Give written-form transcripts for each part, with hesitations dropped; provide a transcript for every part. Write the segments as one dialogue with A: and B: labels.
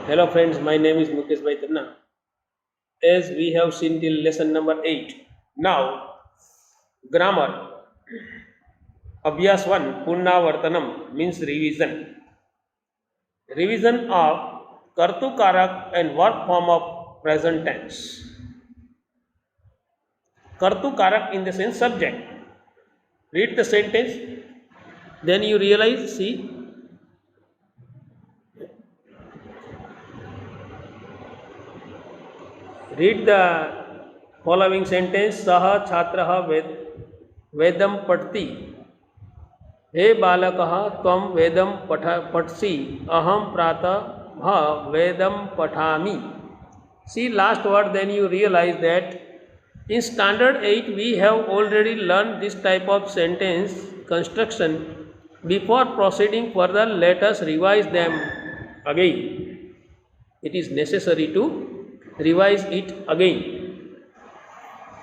A: Hello friends, my name is Mukesh Bhai Tanna. As we have seen till lesson number 8, now grammar. Abhyas 1 Punnavartanam means revision. Revision of Kartu Karak and verb form of present tense. Kartu Karak in the sense subject. Read the sentence, then you realize, see. Read the following sentence. Saha Chhatraha Vedam Patti. हे बालकः त्वं वेदं पठसि अहं प्रातः वेदं पठामि. See last word, then you realize that in standard 8 we have already learned this type of sentence construction. Before proceeding further, let us revise them again. It is necessary to revise it again.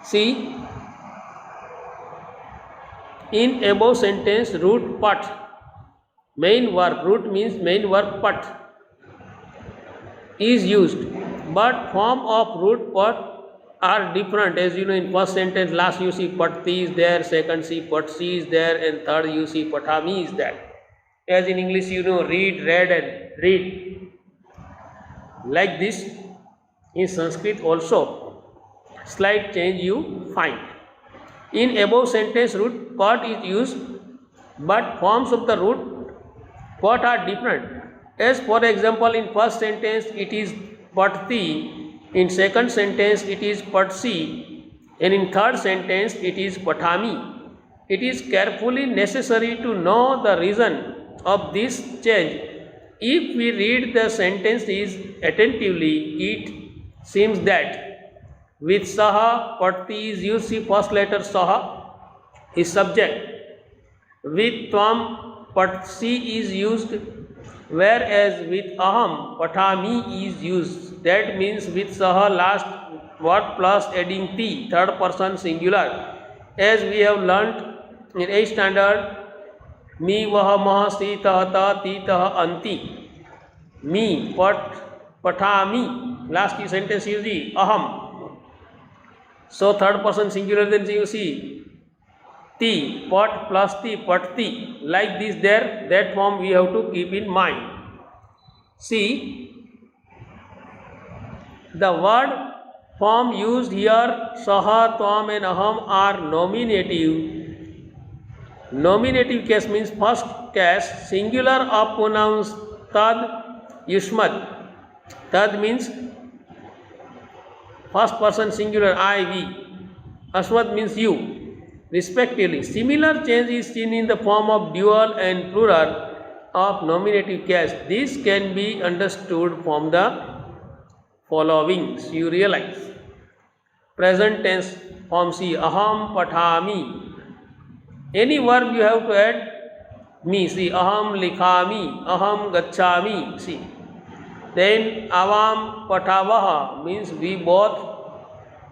A: See, in above sentence, root pat, main verb, root means main verb pat, is used, but form of root pat are different. As you know, in first sentence, last you see patti is there, second see patsi is there, and third you see patami is there. As in English, you know, read, read, and read. Like this, in Sanskrit also, slight change you find. In above sentence, root pat is used, but forms of the root pat are different. As for example, in first sentence it is patti, in second sentence it is patsi, and in third sentence it is patami. It is carefully necessary to know the reason of this change. If we read the sentences attentively, it seems that with saha, patti is used. See, first letter saha is subject. With tvam, patsi is used, whereas with aham, patami is used. That means with saha, last word plus adding ti, third person singular. As we have learnt in 8th standard, mi, vaha, maha, si, taha, ta, ti, taha, anti. Mi, patami, last sentence is the aham. So third person singular, then you see ti, pat plus ti, patti. Like this there, that form we have to keep in mind. See, the word form used here, saha, tvam and aham are nominative. Nominative case means first case, singular of pronouns tad, yushmat. Tad means first person singular, I, we. Aswad means you, respectively. Similar change is seen in the form of dual and plural of nominative case. This can be understood from the following. So you realize. Present tense form, see, aham pathami. Any verb you have to add me. See, aham likhami, aham gacchami. See. Then avam patavaha means we both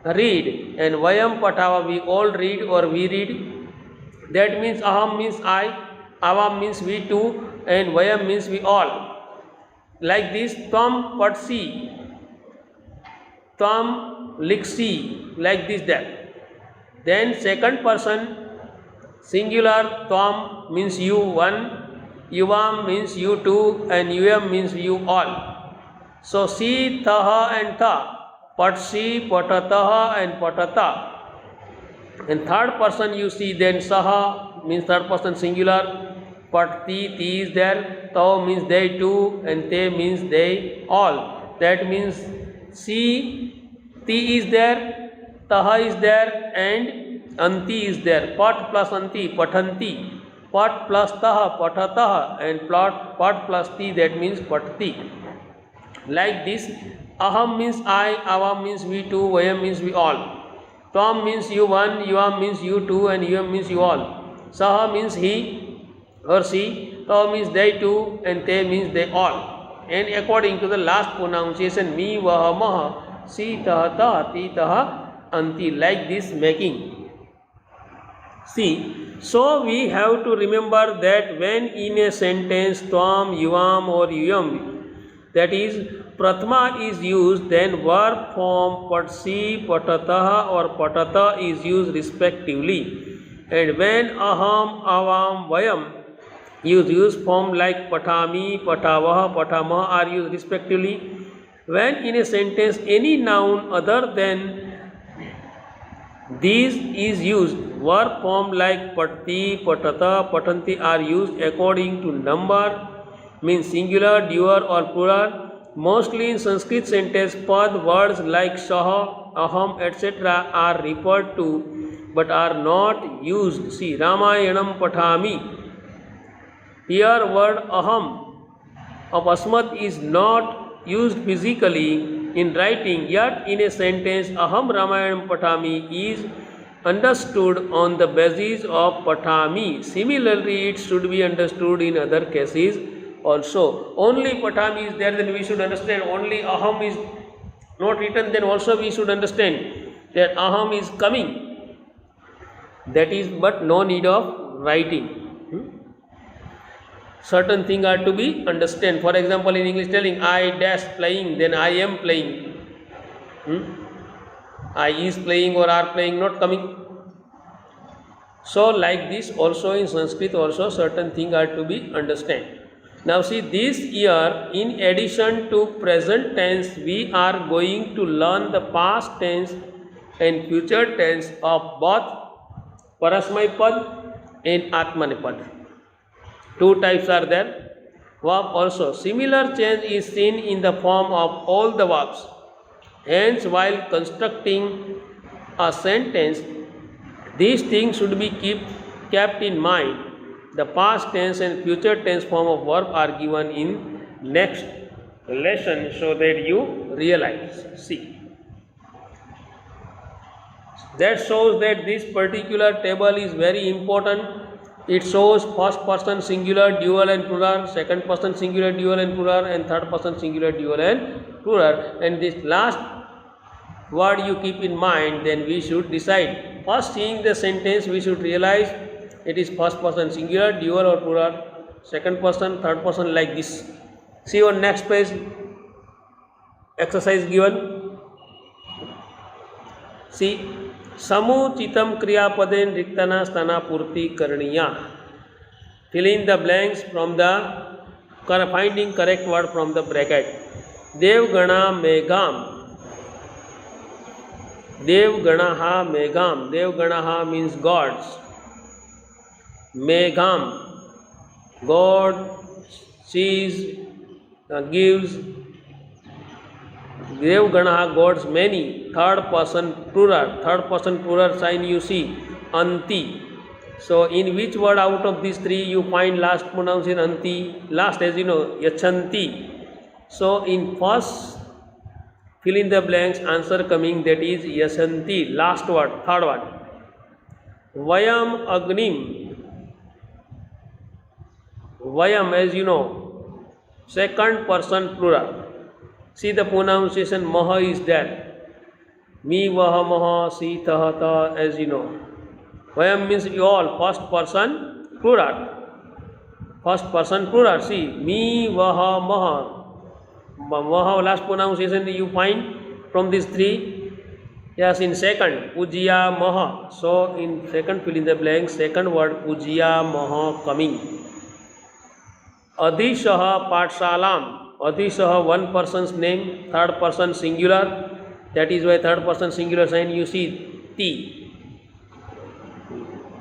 A: read, and vayam patava we all read or we read. That means aham means I, avam means we too, and vayam means we all. Like this, tvam patsi, tvam liksi, like this that. Then second person singular, tvam means you one, yuvam means you two, and yum means you all. So si, taha and tha, patsi, patataha and patata. And third person you see, then saha means third person singular, patti, ti is there, tau means they too, and te means they all. That means si, ti is there, taha is there, and anti is there. Pat plus anti, pathanti. Pat plus taha, patataha, and pat plus ti, that means patti. Like this, aham means I, avam means we two, vayam means we all. Tvam means you one, yuam means you two, and yum means you all. Saha means he or she, tau means they two, and te means they all. And according to the last pronunciation, mi, vaha, maha, si, taha, taha, ti, taha, anti. Like this making. See, so we have to remember that when in a sentence tvam, yuam or yum, that is Prathama is used, then verb form patsi, patatah or patata is used respectively. And when aham, avam, vayam use form like patami, patavah, patamah are used respectively. When in a sentence any noun other than these is used, verb form like patti, patata, patanti are used according to number, means singular, dual or plural. Mostly in Sanskrit sentence, pad words like saha, aham, etc. are referred to but are not used. See, Ramayanam patami. Here word aham of asmat is not used physically in writing, yet in a sentence aham Ramayanam patami is understood on the basis of patami. Similarly, it should be understood in other cases also. Only patami is there, then we should understand. Only aham is not written, then also we should understand that aham is coming. That is, but no need of writing. Certain things are to be understand. For example, in English telling I dash playing, then I am playing. I is playing or are playing, not coming. So like this also in Sanskrit also certain things are to be understand. Now see, this year in addition to present tense we are going to learn the past tense and future tense of both Parasmay Pad and Atmanepad. Two types are there. Verb also. Similar change is seen in the form of all the verbs. Hence, while constructing a sentence, these things should be kept in mind. The past tense and future tense form of verb are given in next lesson so that you realize. See. That shows that this particular table is very important. It shows first person singular, dual and plural, second person singular, dual and plural, and third person singular, dual and plural. And this last word you keep in mind, then we should decide. First seeing the sentence, we should realize it is first person singular, dual or plural, second person, third person, like this. See on next page, exercise given. See. Samuchitam kriyapaden riktana stana purti karaniya. Fill in the blanks from the finding correct word from the bracket. Devgana megam. Devganaha megam. Devganaha means gods. Megam. God sees, gives. Devganaha, gods many. Third person plural sign you see, anti. So in which word out of these three you find last pronoun in anti? Last, as you know, yachanti. So in first fill in the blanks answer coming, that is yachanti. Last word, third word. Vayam agnim. Vayam, as you know, second person plural. See the pronunciation maha is there. Me, vaha, maha, si, taha, ta, as you know. Vayam means you all, first person plural. First person plural. See, me, vaha, maha. Maha last pronunciation you find from these three. Yes, in second, pujiya, maha. So in second fill in the blank, second word pujiya, maha coming. Adhishaha Patsalam. Adhishaha, one person's name, third person singular. That is why third person singular sign you see ti.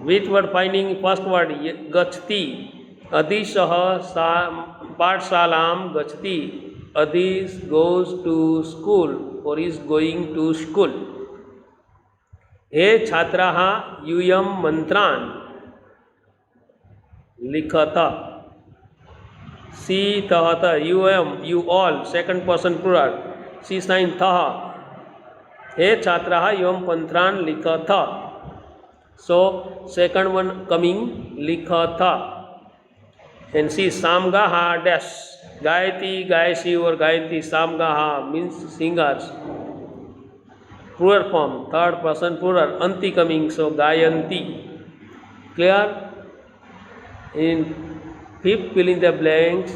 A: Which word finding? First word gachti. Adhishaha Patsalam gachti. Adhish goes to school or is going to school. He chhatraha yuyam mantran likhata. Si tahata, you all, second person plural. Si sign taha. He chhatraha yam pantran likhatha. So second one coming likhatha. And see samgaha dash. Gayati, Gayasi or Gayanti, samgaha means singers. Plural form, third person plural. Anti coming, so Gayanti. Clear? In fifth fill in the blanks,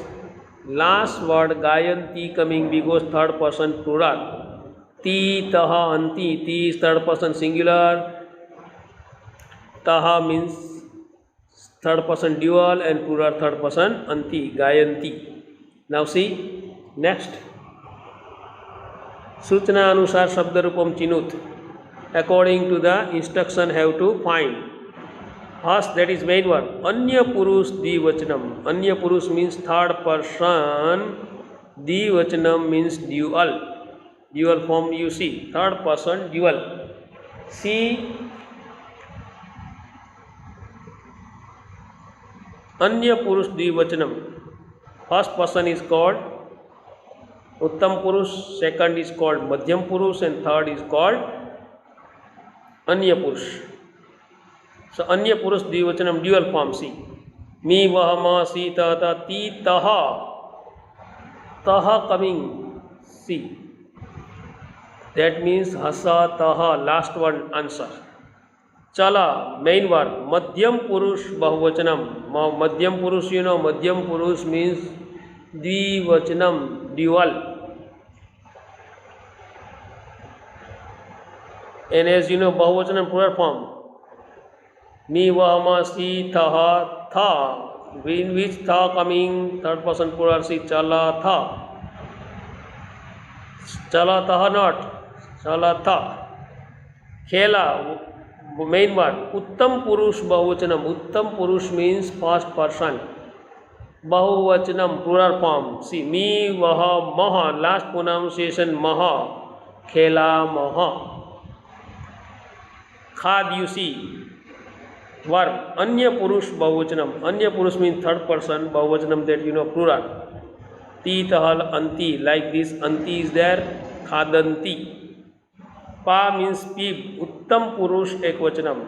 A: Last word gayanti coming because third person plural. Ti, taha, anti. Ti is third person singular. Taha means third person dual and plural third person anti, gayanti. Now see next. Suchna anusar shabdarupam chinut. According to the instruction have to find. First, that is main word. Anya purush divachanam. Anya purush means third person. Divachanam means dual. Dual form you see. Third person dual. See Anya purush divachanam. First person is called Uttam purush. Second is called Madhyam purush, and third is called Anya purush. So Anya purush divachanam dual form. See me, vah, ma, si, ta, ta, ti, taha. Taha coming. See that means hasa, taha. Last one answer. Chala main word. Madhyam purush bahuvachanam. Madhyam purush, you know, Madhyam purush means divachanam dual. And as you know, bahuvachanam plural form. Me, vah, ma, si, taha, tha. In which tha coming? Third person plural. See chala, tha. Chala, taha not. Chala, tha. Khela main word. Uttam purush bahuvachanam. Uttam purush means first person. Bahuvachanam plural form. See me, vaha, maha. Last pronunciation maha. Khela, maha. Khad you see. Verb. Anya purush bahuvachanam. Anya purush means third person. Bahuvachanam, that you know, plural. Ti, tahal, anti. Like this anti is there. Khadanti. Pa means pib. Uttam purush ekvachanam.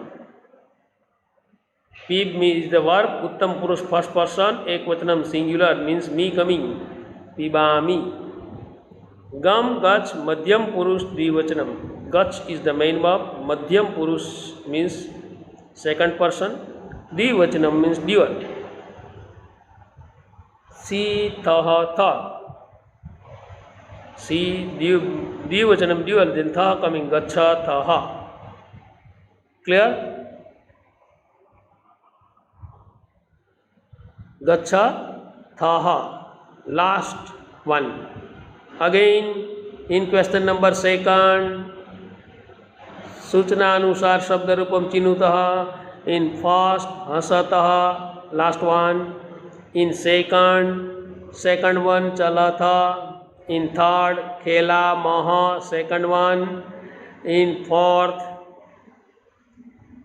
A: Pib means the verb. Uttam purush first person. Ekvachanam singular means me coming. Pibami. Gam, gach, madhyam purush divachanam. Gach is the main verb. Madhyam purush means second person. Divachanam means dual. Si, taha, tha. See divachanam dual, then tha coming. Gacha, taha. Clear? Gacha, thaha. Last one. Again in question number second. Suchna anusar shabdarupam chinutaha. In first hasataha. Last one. In second one chalatha. In third khela, maha. Second one. In fourth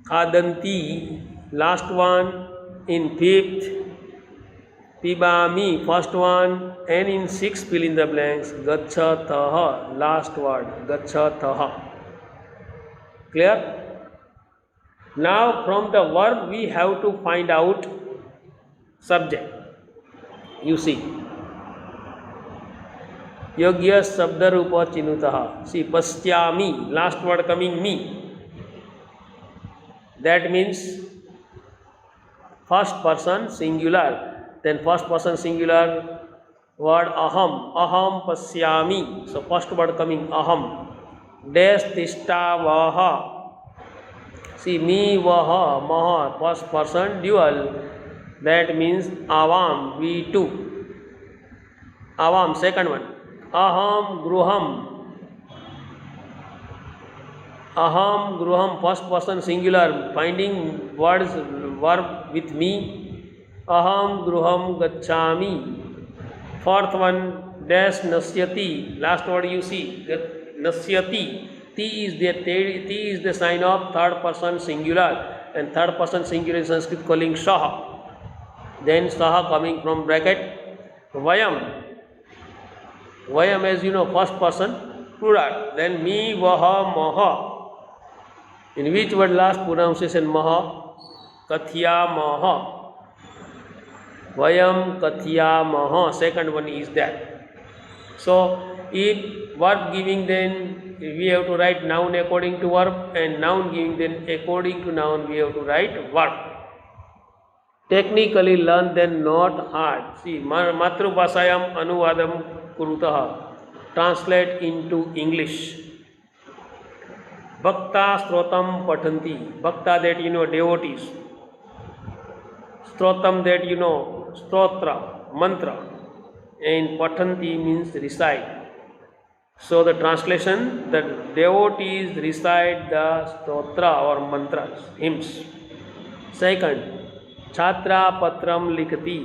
A: khadanti. Last one. In fifth pibami. First one. And in sixth fill in the blanks. Gacha, taha. Last word. Gacha, taha. Clear? Now from the verb we have to find out subject. You see. Yogya sabdarupa chinutaha. See pasyami. Last word coming me. That means first person singular. Then first person singular word aham. Aham pasyami. So first word coming aham. Dash tishta vaha. See me, vaha, maha. First person dual. That means avam. We two. Avam. Second one. Aham gruham. Aham gruham. First person singular. Finding words verb with me. Aham gruham gacchami. Fourth one. Dash nasyati. Last word you see. Nasyati. T is the sign of third person singular, and third person singular in Sanskrit calling saha. Then saha coming from bracket. Vayam. Vayam, as you know, first person plural. Then me, vaha, maha. In which word last pronunciation maha? Kathya, maha. Vayam, kathya, maha. Second one is that. So if verb giving, then we have to write noun according to verb, and noun giving, then according to noun we have to write verb. technically learn then not hard. See, matrubhashayam anuvadam kurutah, translate into English. Bhakta strotam pathanti, bhakta that you know devotees, strotam that you know stotra, mantra, and pathanti means recite. So the translation, the devotees recite the stotra or mantras, hymns. Second, chhatra patram likhati,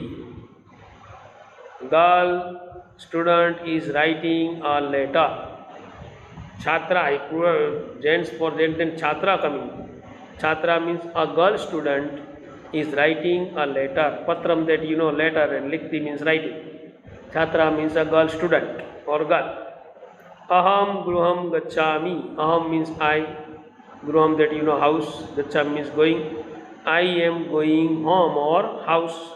A: girl student is writing a letter. Chhatra, gents for gents, then chhatra coming. Chhatra means a girl student is writing a letter. Patram that you know letter, and likhti means writing. Chhatra means a girl student or girl. Aham gruham gacchami. Aham means I. Gruham that you know house. Gacchami means going. I am going home or house.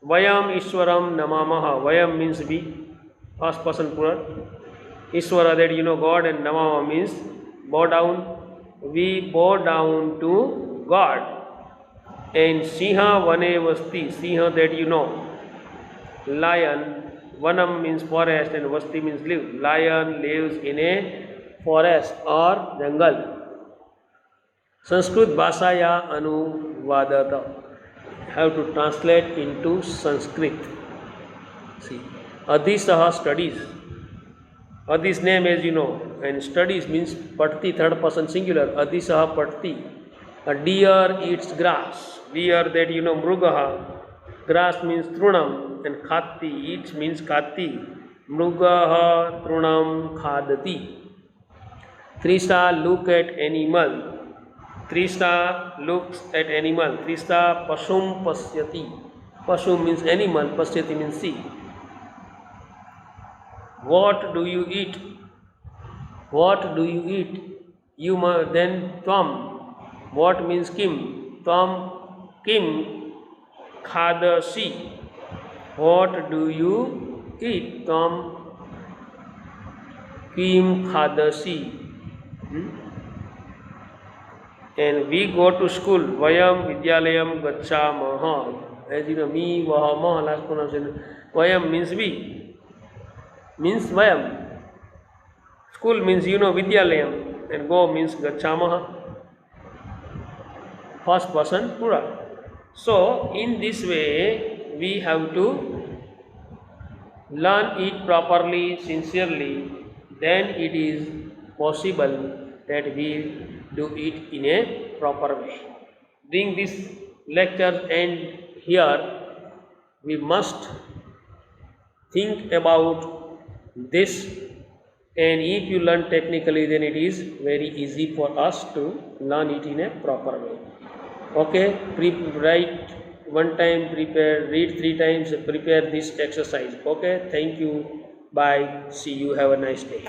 A: Vayam Ishwaram namamaha. Vayam means we. First person plural. Ishwara that you know God, and namama means bow down. We bow down to God. And Siha vane vasti. Siha that you know lion. Vanam means forest and vasti means live. Lion lives in a forest or jungle. Sanskrit bhashaya anuvadata. Have to translate into Sanskrit. See, Adhisaha studies. Adhi's name, as you know, and studies means patthi, third person singular. Adhisaha patthi. A deer eats grass. Deer that you know mrugaha. Grass means trunam, and khati eats means khati. Mrugaha trunam khadati. Trista look at animal. Trista looks at animal. Trista pasum pasyati. Pasum means animal, pasyati means see. What do you eat? What do you eat? You then tvam. What means kim? Tvam kim khadasi. What do you eat? Tvam kim khadasi. And we go to school. Vayam vidyalayam gacchamaha. As you know, me, vaha, maha, last pronunciation. Vayam means we. Means vayam. School means you know vidyalayam, and go means gacchamaha. First person plural. So in this way we have to learn it properly, sincerely. Then it is possible that we do it in a proper way. During this lecture and here we must think about this, and if you learn technically, then it is very easy for us to learn it in a proper way. Okay, write one time, prepare, read 3 times, prepare this exercise. Okay, thank you, bye, see you, have a nice day.